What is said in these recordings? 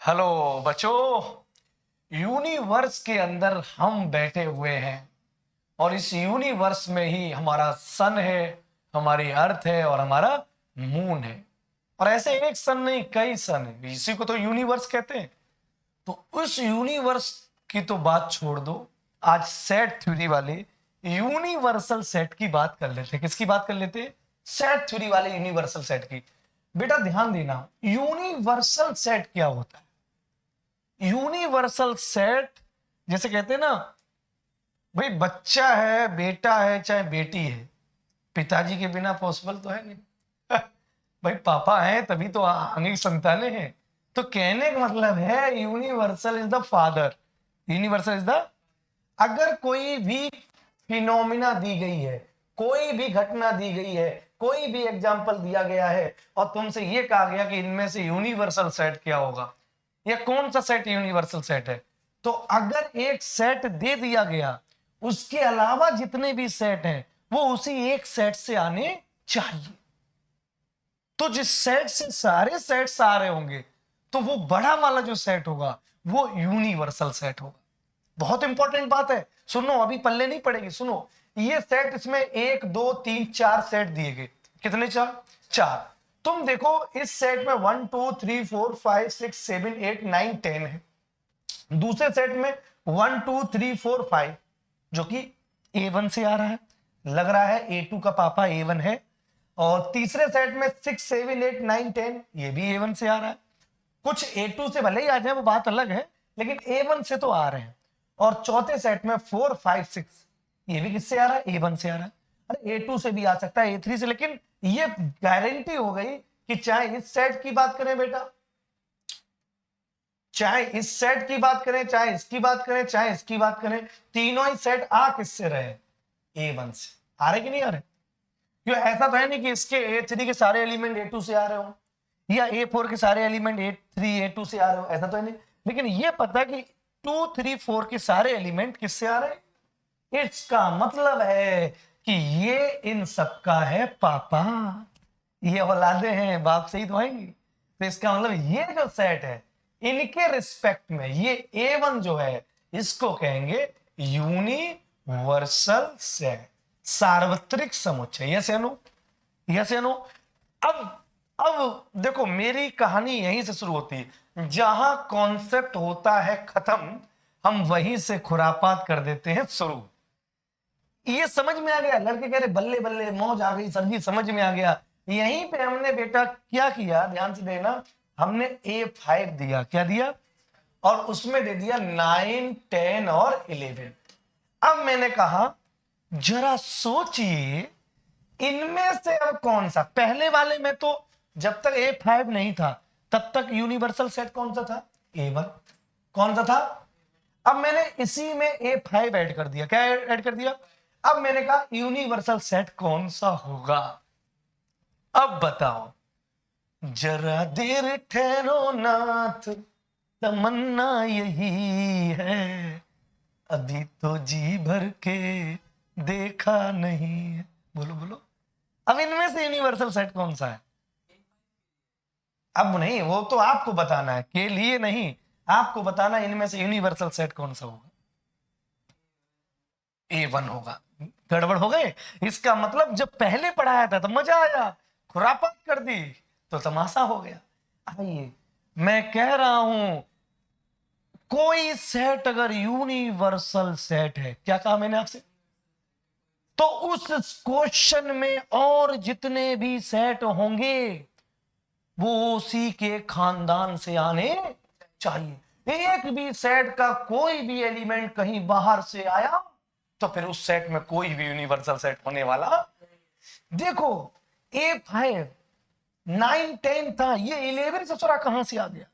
Hello बच्चों। Universe के अंदर हम बैठे हुए हैं और इस यूनिवर्स में ही हमारा सन है, हमारी अर्थ है और हमारा मून है। और ऐसे एक सन नहीं, कई सन है, इसी को तो यूनिवर्स कहते हैं। तो उस यूनिवर्स की तो बात छोड़ दो, आज सेट थ्योरी वाले यूनिवर्सल सेट की बात कर लेते हैं। किसकी बात कर लेते हैं? सेट थ्योरी वाले यूनिवर्सल सेट की। बेटा ध्यान देना, यूनिवर्सल सेट क्या होता है? यूनिवर्सल सेट जैसे कहते हैं ना, भाई बच्चा है, बेटा है, चाहे बेटी है, पिताजी के बिना पॉसिबल तो है नहीं। भाई पापा हैं तभी तो आगे की संतानें हैं। तो कहने का मतलब है universal is the father, universal is the. अगर कोई भी फिनोमिना दी गई है, कोई भी घटना दी गई है, कोई भी एग्जाम्पल दिया गया है और तुमसे यह कहा गया कि इनमें से यूनिवर्सल सेट क्या होगा या कौन सा सेट यूनिवर्सल सेट है, तो अगर एक सेट दे दिया गया, उसके अलावा जितने भी सेट हैं वो उसी एक सेट से आने चाहिए। तो जिस सेट से सारे सेट्स आ रहे होंगे तो वो बड़ा वाला जो सेट होगा वो यूनिवर्सल सेट होगा। बहुत इंपॉर्टेंट बात है, सुनो, अभी पल्ले नहीं पड़ेगी, सुनो। ये सेट, इसमें 1 2 3 4 सेट दिए गए। कितने? चार। चार। तुम देखो इस सेट में 1 2 3 4 5 6 7 8 9 10 है। दूसरे सेट में 1 2 3 4 5 जो कि A1 से आ रहा है, लग रहा है A2 का पापा A1 है। और तीसरे सेट में 6 7 8 9 10 ये भी A1 से आ रहा है। कुछ A2 से भले ही आ जाए वो बात अलग है, लेकिन A1 से तो आ रहे हैं। और चौथे सेट में 4 5 6 ये भी किससे आ रहा है? A1 से आ रहा है। अरे A2 से भी आ सकता है, A3 से, लेकिन ये गारंटी हो गई कि चाहे इस सेट की बात करें बेटा, चाहे इस सेट की बात करें, चाहे इसकी बात करें, चाहे इसकी बात करें, तीनों ही सेट आ किससे रहे? A1 से। आ रहे कि नहीं आ रहे? क्यों? ऐसा तो है नहीं कि इसके A3 के सारे एलिमेंट A2 से आ रहे हो या A4 के सारे एलिमेंट A3 A2 से आ रहे हो, ऐसा तो है नहीं। लेकिन ये पता कि 2 3 4 के सारे एलिमेंट किससे आ रहे हैं? इसका मतलब है कि ये इन सबका है पापा, ये औलादे हैं, बाप से ही तो आएंगी। तो इसका मतलब ये जो सेट है इनके रिस्पेक्ट में ये A1 जो है इसको कहेंगे यूनिवर्सल सेट, सार्वत्रिक समुच्चय। यस या नो? यस या नो? अब देखो, मेरी कहानी यहीं से शुरू होती है। जहां कॉन्सेप्ट होता है खत्म, हम वहीं से खुरापात कर देते हैं शुरू। ये समझ में आ गया? लड़के कह रहे बल्ले बल्ले मौज आ गई सर जी, समझ में आ गया। यहीं पे हमने बेटा क्या किया, ध्यान से देना, हमने A5 दिया। क्या दिया? और उसमें दे दिया 9 10 और 11। अब मैंने कहा जरा सोचिए इनमें से अब कौन सा, पहले वाले में तो जब तक A5 नहीं था तब तक यूनिवर्सल सेट कौन सा था? A1। कौन सा था? अब मैंने इसी में A5 ऐड कर दिया। क्या ऐड कर दिया? अब मैंने कहा यूनिवर्सल सेट कौन सा होगा? अब बताओ, जरा देर ठहरो नाथ, तमन्ना यही है, अभी तो जी भर के देखा नहीं है। बोलो बोलो, अब इनमें से यूनिवर्सल सेट कौन सा है? अब नहीं, वो तो आपको बताना है, के लिए नहीं, आपको बताना इनमें से यूनिवर्सल सेट कौन सा होगा। A1 होगा। गड़बड़ हो गए? इसका मतलब जब पहले पढ़ाया था तो मजा आया, खुरापात कर दी तो तमाशा हो गया। आइए, मैं कह रहा हूं कोई सेट अगर यूनिवर्सल सेट है, क्या कहा मैंने आपसे, तो उस क्वेश्चन में और जितने भी सेट होंगे वो उसी के खानदान से आने चाहिए। एक भी सेट का कोई भी एलिमेंट कहीं बाहर से आया तो फिर उस सेट में कोई भी यूनिवर्सल सेट होने वाला। देखो A5 9 10 था, ये 11 ससुरा कहां से आ गया?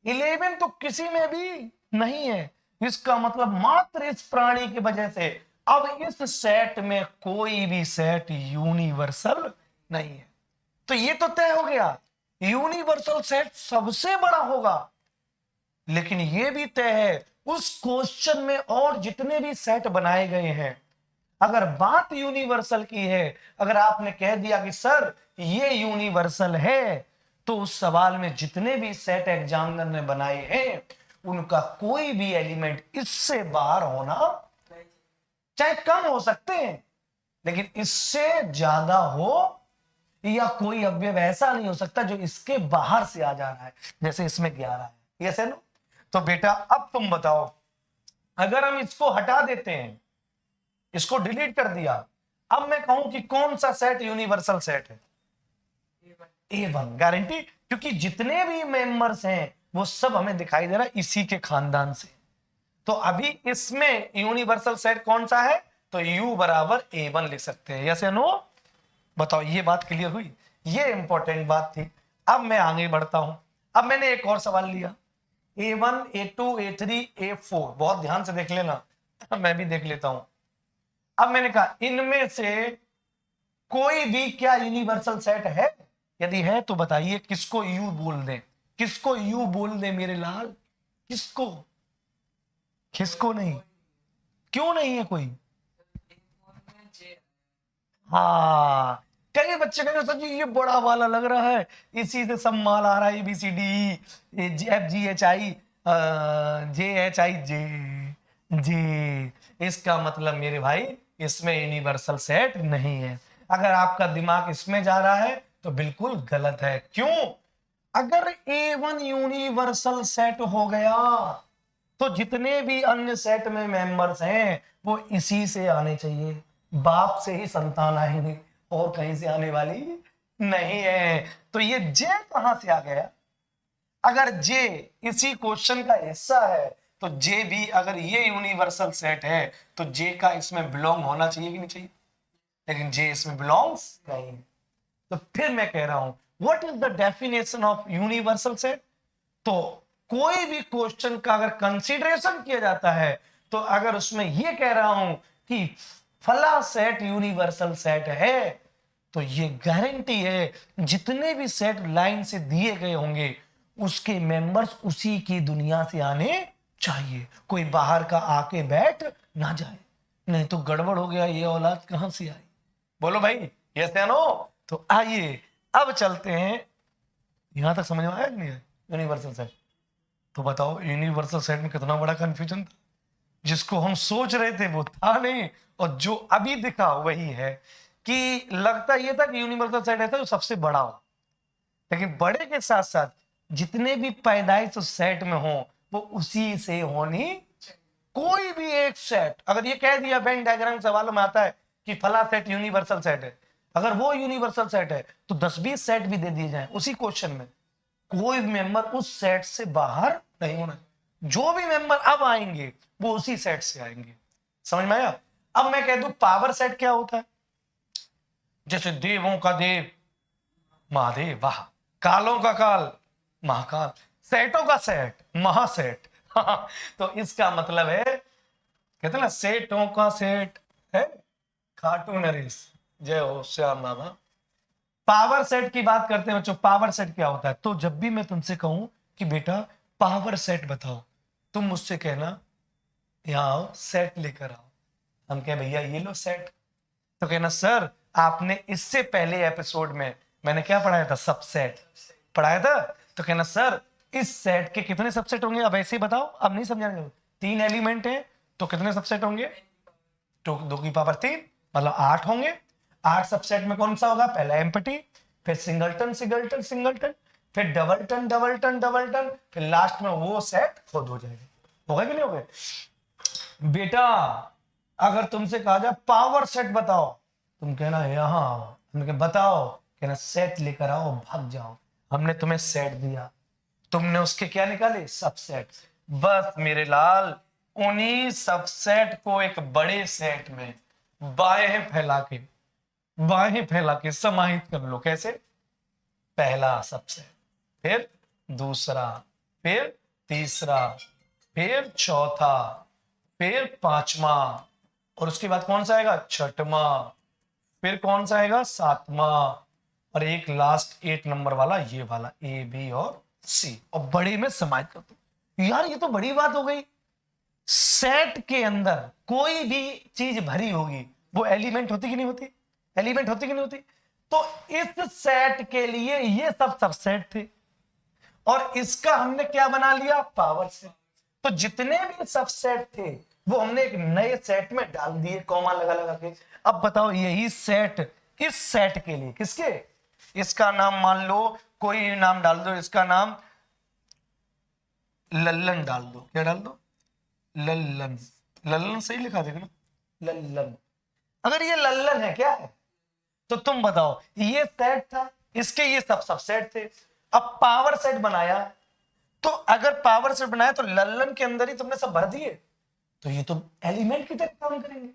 11 तो किसी में भी नहीं है। इसका मतलब मात्र इस प्राणी की वजह से अब इस सेट में कोई भी सेट यूनिवर्सल नहीं है। तो ये तो तय हो गया, यूनिवर्सल सेट सबसे बड़ा होगा। लेकिन यह भी तय है उस क्वेश्चन में और जितने भी सेट बनाए गए हैं, अगर बात यूनिवर्सल की है, अगर आपने कह दिया कि सर ये यूनिवर्सल है, तो उस सवाल में जितने भी सेट एग्जामिनर ने बनाए हैं उनका कोई भी एलिमेंट इससे बाहर होना, चाहे कम हो सकते हैं लेकिन इससे ज्यादा हो, या कोई अवयव ऐसा नहीं हो सकता जो इसके बाहर से आ जा रहा है, जैसे इसमें 11 है। यस है नो? तो बेटा अब तुम बताओ, अगर हम इसको हटा देते हैं, इसको डिलीट कर दिया, अब मैं कहूं कि कौन सा सेट यूनिवर्सल सेट है? A1 गारंटी, क्योंकि जितने भी मेंबर्स हैं वो सब हमें दिखाई दे रहा है इसी के खानदान से। तो अभी इसमें यूनिवर्सल सेट कौन सा है? तो U बराबर A1 लिख सकते हैं। यस या नो? बताओ, ये बात क्लियर हुई? ये इंपॉर्टेंट बात थी। अब मैं आगे बढ़ता हूं। अब मैंने एक और सवाल लिया, A1, A2, A3, A4, बहुत ध्यान से देख लेना, मैं भी देख लेता हूं। अब मैंने कहा इनमें से कोई भी क्या यूनिवर्सल सेट है? यदि है तो बताइए किसको यू बोल दें, किसको यू बोल दें मेरे लाल, किसको? किसको नहीं? क्यों नहीं है कोई? हाँ, कई बच्चे कहेंगे सर जी ये बड़ा वाला लग रहा है, इसी से सब माल आ रहा है, ABCD FGHI JHI जे। इसका मतलब मेरे भाई इसमें यूनिवर्सल सेट नहीं है। अगर आपका दिमाग इसमें जा रहा है तो बिल्कुल गलत है। क्यों? अगर A1 यूनिवर्सल सेट हो गया तो जितने भी अन्य सेट में मेंबर्स हैं वो इसी से आने चाहिए, बाप से ही संतान आएंगे और कहीं से आने वाली नहीं है। तो ये जे कहां से आ गया? अगर जे इसी क्वेश्चन का हिस्सा है तो जे भी अगर ये यूनिवर्सल सेट है तो जे का इसमें बिलोंग होना चाहिए कि नहीं चाहिए? लेकिन जे इसमें बिलोंग्स नहीं। तो फिर मैं कह रहा हूं what is the definition of universal set? तो कोई भी क्वेश्चन का अगर कंसीडरेशन किया जाता है तो अगर उसमें यह कह रहा हूं कि फला सेट यूनिवर्सल सेट है तो ये गारंटी है जितने भी सेट लाइन से दिए गए होंगे उसके मेंबर्स उसी की दुनिया से आने चाहिए, कोई बाहर का आके बैठ ना जाए, नहीं तो गड़बड़ हो गया, ये औलाद कहां से आई? बोलो भाई, यस या नो? तो आइए अब चलते हैं, यहां तक समझ में आया कि नहीं? यूनिवर्सल सेट, तो बताओ यूनिवर्सल सेट में कितना बड़ा कंफ्यूजन था। जिसको हम सोच रहे थे वो था नहीं, और जो अभी दिखा वही है। कि लगता ये था कि यूनिवर्सल सेट ऐसा जो सबसे बड़ा हो, लेकिन बड़े के साथ साथ जितने भी पैदाइश उस सेट में हो वो उसी से होनी। कोई भी एक सेट अगर ये कह दिया वेन डायग्राम सवालों में आता है कि फला सेट यूनिवर्सल सेट है, अगर वो यूनिवर्सल सेट है तो 10-20 सेट भी दे दिए जाए उसी क्वेश्चन में, कोई मेंबर उस सेट से बाहर नहीं होना। जो भी मेंबर अब आएंगे वो उसी सेट से आएंगे। समझ में आया? अब मैं कह दूं पावर सेट क्या होता है? जैसे देवों का देव महादेव, वाह, कालों का काल महाकाल, सेटों का सेट महासेट। तो इसका मतलब है, कहते ना सेटों का सेट है खाटू नरेश, जय हो श्याम बाबा। पावर सेट की बात करते हैं बच्चों। पावर सेट क्या होता है? तो जब भी मैं तुमसे कहूं कि बेटा पावर सेट बताओ, तुम मुझसे कहना यहां आओ सेट लेकर आओ। हम कह भैया ये लो सेट, तो कहना सर आपने इससे पहले एपिसोड में मैंने क्या पढ़ाया था? सबसेट पढ़ाया था। तो कहना सर इस सेट के कितने सबसेट होंगे? अब ऐसे ही बताओ, अब नहीं समझाएंगे। 3 एलिमेंट है तो कितने सबसेट होंगे? तो 2 की पावर 3 मतलब 8 होंगे। 8 सबसेट में कौन सा होगा? पहला एम्पटी, फिर सिंगलटन सिंगलटन सिंगलटन, फिर डबलटन डबलटन डबलटन, फिर लास्ट में वो सेट खुद हो जाएगा। होगा कि नहीं होगा? बेटा अगर तुमसे कहा जाए पावर सेट बताओ, तुम कहना यहां आओ, हमने बताओ, कहना सेट लेकर आओ, भाग जाओ। हमने तुम्हें सेट दिया, तुमने उसके क्या निकाले? सबसेट। बस मेरे लाल उन्हीं सबसेट को एक बड़े सेट में बाएं फैला के समाहित कर लो। कैसे? पहला सबसेट, फिर दूसरा, फिर तीसरा, फिर चौथा, फिर पांचवा, और उसके बाद कौन सा आएगा? छठवां, फिर कौन सा आएगा? सातवां, और एक लास्ट 8 नंबर वाला, ये वाला A, B और C, और बड़े में समाहित कर दो। यार ये तो बड़ी बात हो गई। सेट के अंदर कोई भी चीज भरी होगी वो एलिमेंट होती कि नहीं होती? एलिमेंट होती कि नहीं होती? तो इस सेट के लिए ये सब सबसेट थे और इसका हमने क्या बना लिया, पावर सेट। तो जितने भी सबसेट थे वो हमने एक नए सेट में डाल दिए, कॉमा लगा लगा के। अब बताओ यही सेट इस सेट के लिए, किसके, इसका नाम मान लो, कोई नाम डाल दो, इसका नाम लल्लन डाल दो। क्या डाल दो, लल्लन। लल्लन सही लिखा देगा ना, लल्लन। अगर ये लल्लन है, क्या है, तो तुम बताओ, ये सेट था, इसके ये सब सबसेट थे। अब पावर सेट बनाया, तो अगर पावर सेट बनाया तो लल्लन के अंदर ही तुमने सब भर दिए, तो ये तो एलिमेंट की तरह काम करेंगे।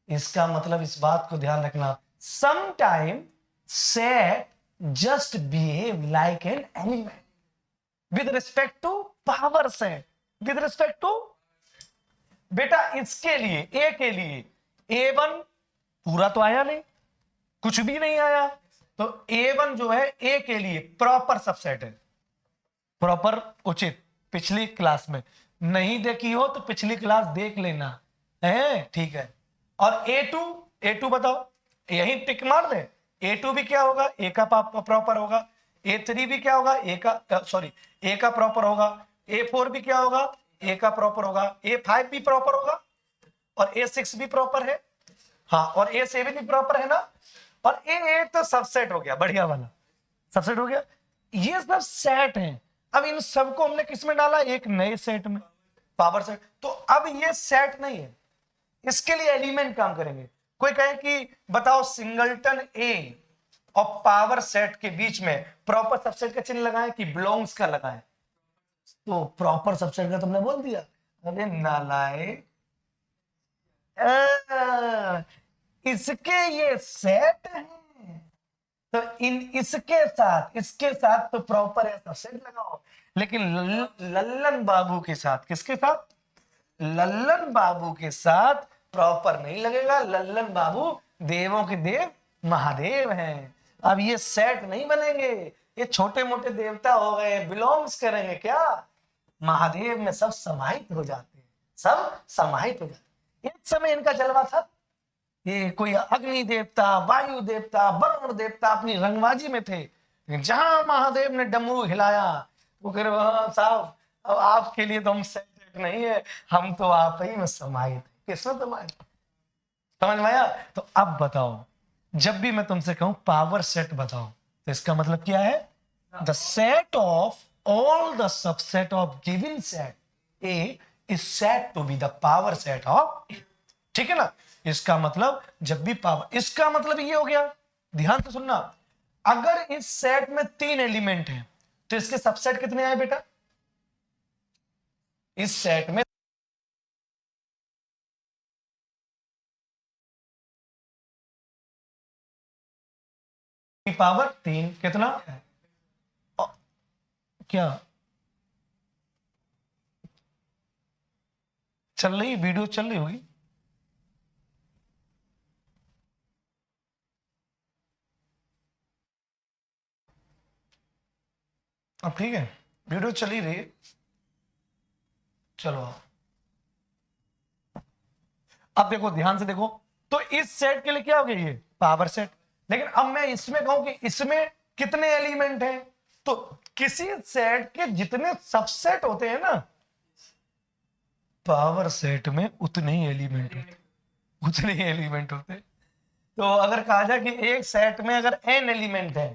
इसका मतलब इस बात को ध्यान रखना, sometime set just behave like an element with respect to power set, with respect to, बेटा इसके लिए ए के लिए A1 पूरा तो आया नहीं, कुछ भी नहीं आया, तो A1 जो है ए के लिए प्रॉपर सबसेट है। प्रॉपर उचित, पिछली क्लास में नहीं देखी हो तो पिछली क्लास देख लेना है, ठीक है। और A2 बताओ, यही टिक मार दे, A2 भी क्या होगा, ए का प्रॉपर होगा, A3 भी क्या होगा, ए का प्रॉपर होगा, A4 भी क्या होगा, ए का प्रॉपर होगा, A5 भी प्रॉपर होगा और A6 भी प्रॉपर है, हाँ, और A7 भी प्रॉपर है ना, और A8 तो सबसेट हो गया, बढ़िया वाला सबसेट हो गया। ये सब सेट हैं। अब इन सबको हमने किस में डाला, एक नए सेट में, पावर सेट। तो अब ये सेट नहीं है, इसके लिए एलिमेंट काम करेंगे। कोई कहे कि बताओ सिंगलटन ए और पावर सेट के बीच में प्रॉपर सबसेट का चिन्ह लगाएं कि बिलोंग्स का लगाएं, तो प्रॉपर सबसेट का तुमने बोल दिया, अरे नालायक, इसके ये सेट हैं, तो इसके साथ तो प्रॉपर है सबसेट लगाओ, लेकिन लल्लन बाबू के साथ, किसके साथ, लल्लन बाबू के साथ प्रॉपर नहीं लगेगा। लल्लन बाबू देवों के देव महादेव हैं, अब ये सेट नहीं बनेंगे, ये छोटे मोटे देवता हो गए, बिलोंग्स करेंगे क्या, महादेव में सब समाहित हो जाते हैं, सब समाहित हो जाते। एक समय इनका जलवा था, ये कोई अग्नि देवता, वायु देवता, वरुण देवता अपनी रंगबाजी में थे, जहां महादेव ने डमरू हिलाया वो कह रहे साहब अब आपके लिए तो हम सेट नहीं है, हम तो आप ही में समाहित है। किसमें समाहित, समझ में आया। तो अब बताओ, जब भी मैं तुमसे कहूं पावर सेट बताओ, तो इसका मतलब क्या है, the set of all the subset of given set A is set to be the power set of A, ठीक है ना। इसका मतलब जब भी पावर, इसका मतलब ये हो गया, ध्यान से सुनना, अगर इस सेट में 3 एलिमेंट हैं तो इसके सबसेट कितने आए बेटा, इस सेट में पावर 3 कितना, क्या चल रही वीडियो, चल रही होगी, अब ठीक है, वीडियो चल ही रही है, चलो अब देखो, ध्यान से देखो, तो इस सेट के लिए क्या हो गया, ये पावर सेट। लेकिन अब मैं इसमें कहूं कि इसमें कितने एलिमेंट हैं, तो किसी सेट के जितने सबसेट होते हैं ना, पावर सेट में उतने ही एलिमेंट होते, उतने ही एलिमेंट होते। तो अगर कहा जाए कि एक सेट में अगर n एलिमेंट है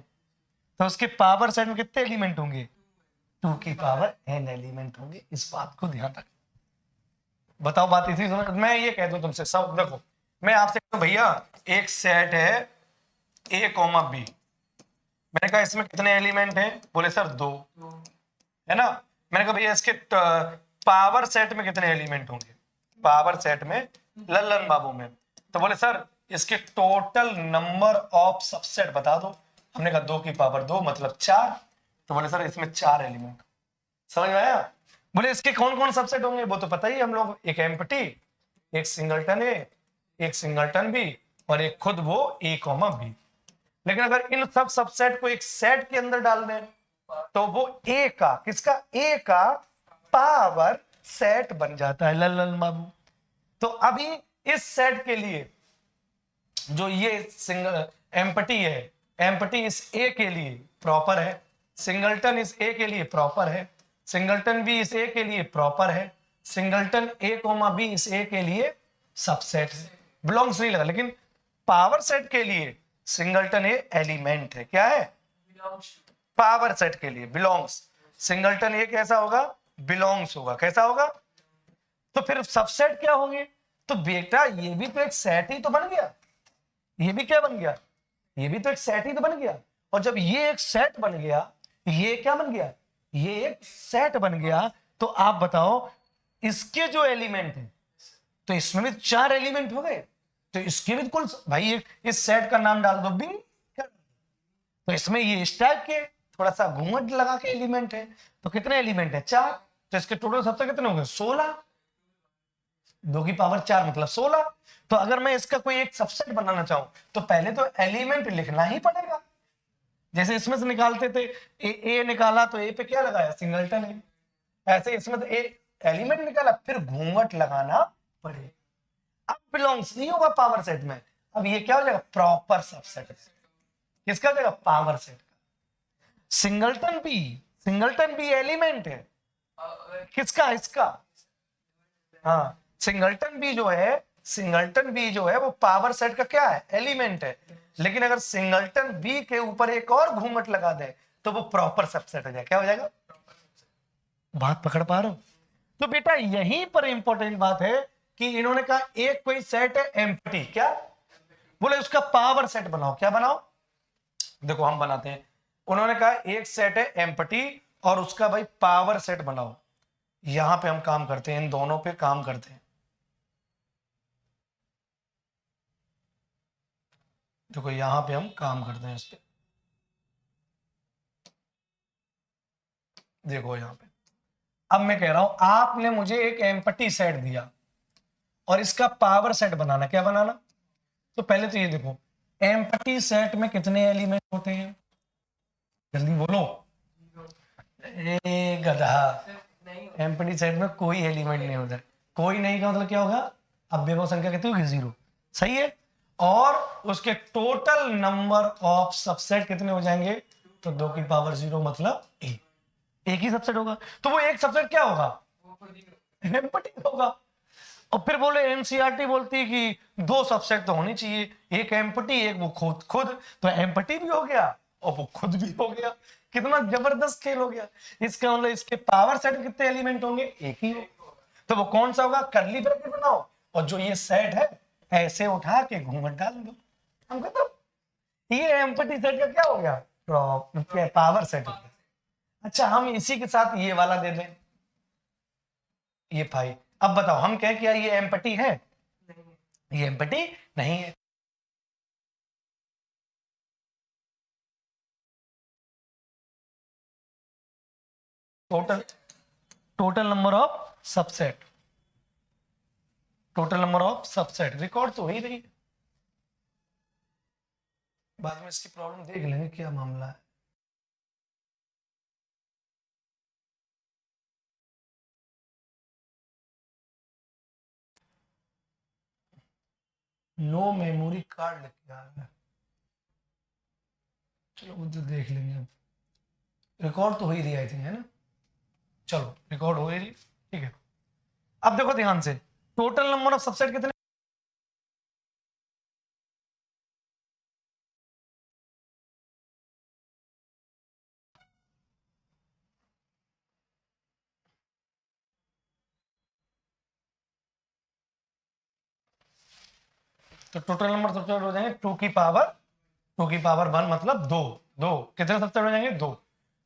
तो उसके पावर सेट में कितने एलिमेंट होंगे, 2 की पावर n एलिमेंट होंगे। इस बात को ध्यान रखें। बताओ बात इसी समझ, मैं ये कह दूं तुमसे, सब देखो, मैं आपसे कहूं भैया एक सेट है a, b, मैंने कहा इसमें कितने एलिमेंट हैं, बोले सर 2, है ना। मैंने कहा भैया इसके पावर सेट में कितने एलिमेंट होंगे, पावर सेट में लल्लन बाबू में, तो बोले सर इसके टोटल नंबर ऑफ सबसेट बता दो। हमने कहा 2 की पावर 2 मतलब 4, तो बोले सर इसमें 4 एलिमेंट। समझ में आया। बोले इसके कौन कौन सबसेट होंगे, वो तो पता ही हम लोग, एक एम्प्टी, एक सिंगलटन ए, एक सिंगलटन बी और एक खुद वो a, b। लेकिन अगर इन सब सबसेट को एक सेट के अंदर डाल दें तो वो a का, किसका, a का पावर सेट बन जाता है, लल्लन बाबू। तो अभी इस सेट के लिए जो ये सिंगल एम्प्टी है एम्प्टी इस ए के लिए प्रॉपर है, सिंगलटन इस ए के लिए प्रॉपर है, सिंगलटन बी इस ए के लिए प्रॉपर है, सिंगलटन ए कोमा बी इस ए के लिए सबसेट है। बिलोंग्स नहीं लगा, लेकिन पावर सेट के लिए सिंगलटन ए एलिमेंट है। क्या है? पावर सेट के लिए बिलोंग्स। सिंगलटन ए कैसा होगा? बिलोंग्स होगा। कैसा होगा? तो फिर सबसेट क्या होंगे? तो बेटा ये भी तो एक सेट ही तो बन गया, ये भी क्या बन गया? ये भी तो एक सेट ही तो बन गया। और जब ये एक सेट बन गया, ये क्या बन गया? ये एक सेट बन गया। तो आप बताओ इसके जो एलिमेंट है, तो इसमें भी 4 एलिमेंट हो गए, तो इसके भी कुल भाई इस सेट का नाम डाल दो बी। तो इसमें ये इस टाइप के थोड़ा सा घूंघट लगा के एलिमेंट है। तो कितने एलिमेंट है? 4। तो इसके टोटल सबसे कितने हो गए? 16। 2 की पावर 4 मतलब 16। तो अगर मैं इसका कोई एक सबसेट बनाना चाहूं तो पहले तो एलिमेंट लिखना ही पड़ेगा। जैसे इसमें से निकालते थे ए निकाला तो ए पे क्या लगाया? सिंगलटन है। ऐसे इसमें तो ए एलिमेंट निकाला, फिर घूंघट लगाना पड़े। अब बिलोंग्स नहीं होगा पावर सेट में, अब ये क्या हो जाएगा? Proper subset. किसका हो जाएगा? पावर सेट का। सिंगलटन बी एलिमेंट है किसका? इसका। हाँ, सिंगलटन बी जो है वो पावर सेट का क्या है? एलिमेंट है। लेकिन अगर सिंगलटन बी के ऊपर एक और घूंघट लगा दे तो वो प्रॉपर सबसेट हो जाएगा। क्या हो जाएगा? बात पकड़ पा रहे हो? तो बेटा यहीं पर इंपॉर्टेंट बात है कि इन्होंने कहा एक कोई सेट है एम्प्टी, क्या बोले? उसका पावर सेट बनाओ। क्या बनाओ? देखो हम बनाते हैं। उन्होंने कहा एक सेट है एम्प्टी और उसका भाई पावर सेट बनाओ। यहां पे हम काम करते हैं, इन दोनों पे काम करते हैं। देखो यहां पे हम काम करते हैं इस पे। देखो यहां पे अब मैं कह रहा हूं आपने मुझे एक एम्प्टी सेट दिया और इसका पावर सेट बनाना। क्या बनाना? तो पहले तो ये देखो एम्प्टी सेट में कितने एलिमेंट होते हैं? जल्दी बोलो। ए गधा, एम्प्टी सेट में कोई एलिमेंट नहीं होता। कोई नहीं का मतलब क्या होगा? अव्यव संख्या कहते हो 0। सही है। और उसके टोटल नंबर ऑफ सबसेट कितने हो जाएंगे? तो 2 की पावर 0 मतलब एक ही सबसेट होगा। तो वो एक सबसेट क्या होगा? एम्प्टी होगा। और फिर बोले एनसीईआरटी बोलती है कि 2 सबसेट तो होनी चाहिए, एक एम्प्टी एक वो खुद खुद। तो एम्प्टी भी हो गया और वो खुद भी हो गया। कितना जबरदस्त खेल हो गया। इसका मतलब इसके पावर सेट कितने एलिमेंट होंगे? एक ही हो। तो वो कौन सा होगा? कर्ली ब्रैकेट बनाओ और जो ये सेट है ऐसे उठा के घूंघट डाल दो। हम कहते ये एम्प्टी सेट का क्या हो गया? पावर सेट हो गया। अच्छा हम इसी के साथ ये वाला दे दें, ये भाई। अब बताओ हम कहें कि यार ये एम्प्टी है, ये एम्प्टी नहीं है। Total total number of subset, total number of subset record तो हो ही रही है। बाद में इसकी प्रॉब्लम देख लेंगे क्या मामला है। नो मेमोरी कार्ड लिख के आ गया। चलो वो तो देख लेंगे। अब रिकॉर्ड तो हो ही रही आई थिंक, है ना? चलो रिकॉर्ड हो ही रही, ठीक है। अब देखो ध्यान से टोटल नंबर ऑफ सबसेट कितने? तो टोटल नंबर सबसेट हो जाएंगे 2 की पावर 1 मतलब 2। दो कितने सबसेट हो जाएंगे? 2।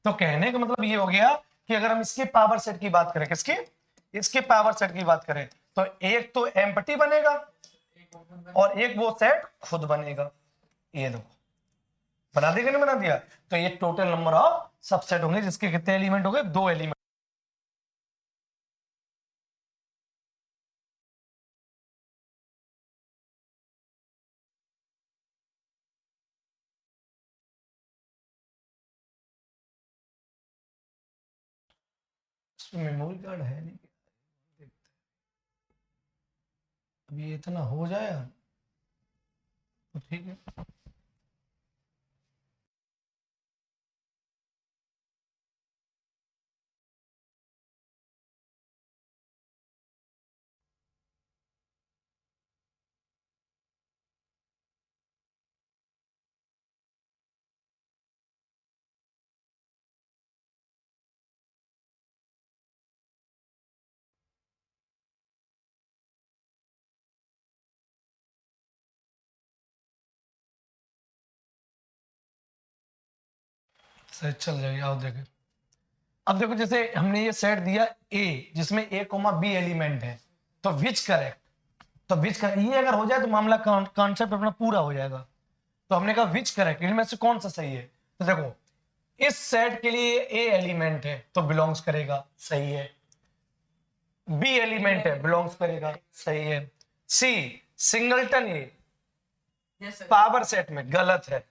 तो कहने का मतलब ये हो गया कि अगर हम इसके पावर सेट की बात करें, किसकी? इसके पावर सेट की बात करें तो एक तो एम्प्टी बनेगा और एक वो सेट खुद बनेगा। ये देखो बना दिया कि नहीं बना दिया? तो ये टोटल नंबर ऑफ सबसेट होंगे जिसके कितने एलिमेंट हो गए? 2 एलिमेंट। इसमें मेमोरी कार्ड है नहीं, अभी ये इतना हो जाए तो ठीक है। सही चल जाएगी। आओ देखें, अब देखो जैसे हमने ये सेट दिया ए जिसमें ए कोमा बी एलिमेंट है, तो विच करेक्ट, तो विच करेक्ट ये अगर हो जाए तो मामला कॉन्सेप्ट अपना पूरा हो जाएगा। तो हमने कहा विच करेक्ट, इनमें से कौन सा सही है। तो देखो इस सेट के लिए ए एलिमेंट है तो बिलोंग्स करेगा, सही है। बी एलिमेंट है, बिलोंग्स करेगा, सही है। सी सिंगलटन ए पावर सेट में, गलत है,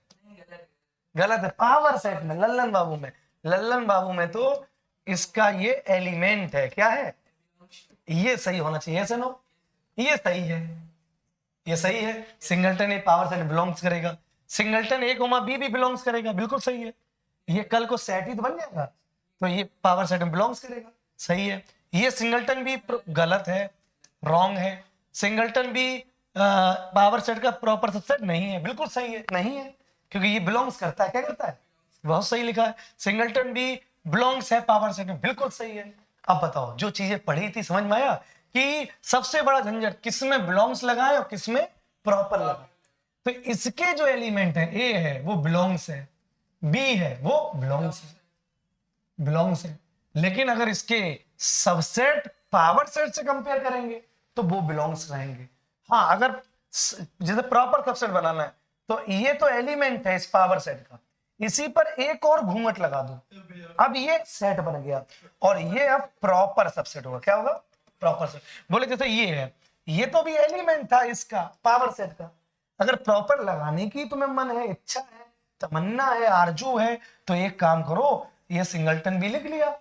गलत है। पावर सेट में लल्लन बाबू में, लल्लन बाबू में तो इसका ये एलिमेंट है, क्या है, ये सही होना चाहिए। ऐसे नो, ये सही है, ये सही है। सिंगलटन ए पावर सेट बिलोंग्स करेगा, सिंगलटन ए कोमा बी भी बिलोंग्स करेगा, बिल्कुल सही है। ये कल को सेट ही तो बन जाएगा, तो ये पावर सेट में बिलोंग्स करेगा, सही है। ये सिंगलटन भी गलत है, रॉन्ग है। सिंगलटन भी पावर सेट का प्रॉपर सबसेट नहीं है, बिल्कुल सही है, नहीं है, क्योंकि ये बिलोंग्स करता है, क्या करता है, बहुत सही लिखा है। सिंगलटन भी बिलोंग्स है पावर सेट में, बिल्कुल सही है। अब बताओ जो चीजें पढ़ी थी समझ में आया कि सबसे बड़ा झंझट किसमें बिलोंग्स लगाए और किसमें प्रॉपर लगाए। तो इसके जो एलिमेंट है, ए है वो बिलोंग्स है, बी है वो बिलोंग्स है, बिलोंग्स है। लेकिन अगर इसके सबसेट पावर सेट से कंपेयर करेंगे तो वो बिलोंग्स रहेंगे। हाँ, अगर जैसे प्रॉपर सबसेट बनाना है तो ये तो एलिमेंट है इस पावर सेट का, इसी पर एक और घूंघट लगा दो, अब ये सेट बन गया और ये अब प्रॉपर सबसेट होगा। क्या होगा, प्रॉपर सेट। बोले जैसे ये है, ये तो भी एलिमेंट था इसका पावर सेट का, अगर प्रॉपर लगाने की तुम्हें मन है, इच्छा है, तमन्ना है, आरजू है, तो एक काम करो, ये सिंगलटन भी लिख लिया,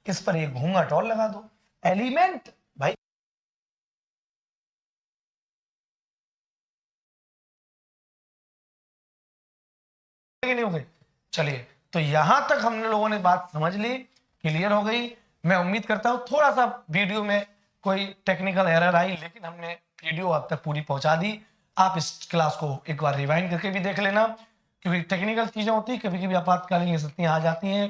इस पर एक घूंघट और लगा दो, एलिमेंट भाई। नहीं हो गई, चलिए तो यहां तक हमने लोगों ने बात समझ ली, क्लियर हो गई। मैं उम्मीद करता हूं थोड़ा सा वीडियो में कोई टेक्निकल एरर आई, लेकिन हमने वीडियो आप तक पूरी पहुंचा दी। आप इस क्लास को एक बार रिवाइंड करके भी देख लेना, क्योंकि टेक्निकल चीजें होती है, कभी कभी आपातकालीन स्थितियां आ जाती हैं,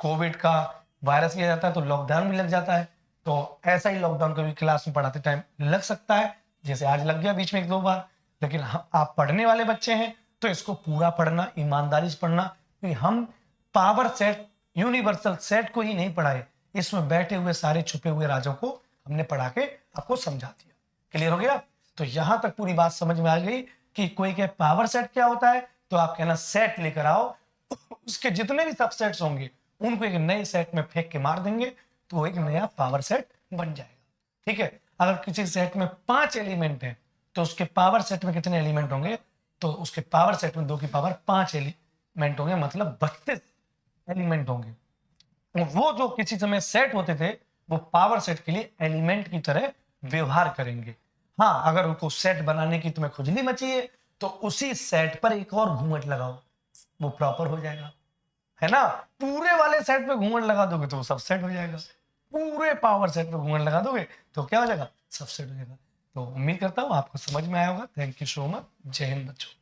कोविड का वायरस भी आ जाता है तो लॉकडाउन भी लग जाता है, तो ऐसा ही लॉकडाउन कभी क्लास में पढ़ाते टाइम लग सकता है, जैसे आज लग गया बीच में 1-2 बार। लेकिन आप पढ़ने वाले बच्चे हैं तो इसको पूरा पढ़ना, ईमानदारी से पढ़ना, क्योंकि हम पावर सेट यूनिवर्सल सेट को ही नहीं पढ़ाए, इसमें बैठे हुए सारे छुपे हुए राजों को हमने पढ़ा के आपको समझा दिया। क्लियर हो गया? तो यहां तक पूरी बात समझ में आ गई कि कोई कहे पावर सेट क्या होता है, तो आप कहना सेट लेकर आओ, उसके जितने भी सबसेट्स होंगे उनको एक नए सेट में फेंक के मार देंगे तो एक नया पावर सेट बन जाएगा। ठीक है, अगर किसी सेट में 5 एलिमेंट है तो उसके पावर सेट में कितने एलिमेंट होंगे, तो उसके पावर सेट में 2 की पावर 5 एलिमेंट होंगे, मतलब 32 एलिमेंट होंगे। वो जो किसी समय सेट होते थे वो पावर सेट के लिए एलिमेंट की तरह व्यवहार करेंगे। हाँ, अगर उनको सेट बनाने की तुम्हें खुजली मची है तो उसी सेट पर एक और घूंघट लगाओ, वो प्रॉपर हो जाएगा, है ना। पूरे वाले सेट पे घूंघट लगा दोगे तो वो सबसेट हो जाएगा, पूरे पावर सेट पे घूंघट लगा दोगे तो क्या हो जाएगा, सबसेट हो जाएगा। तो उम्मीद करता हूं आपको समझ में आया होगा। Thank you so much. जय हिंद बच्चों।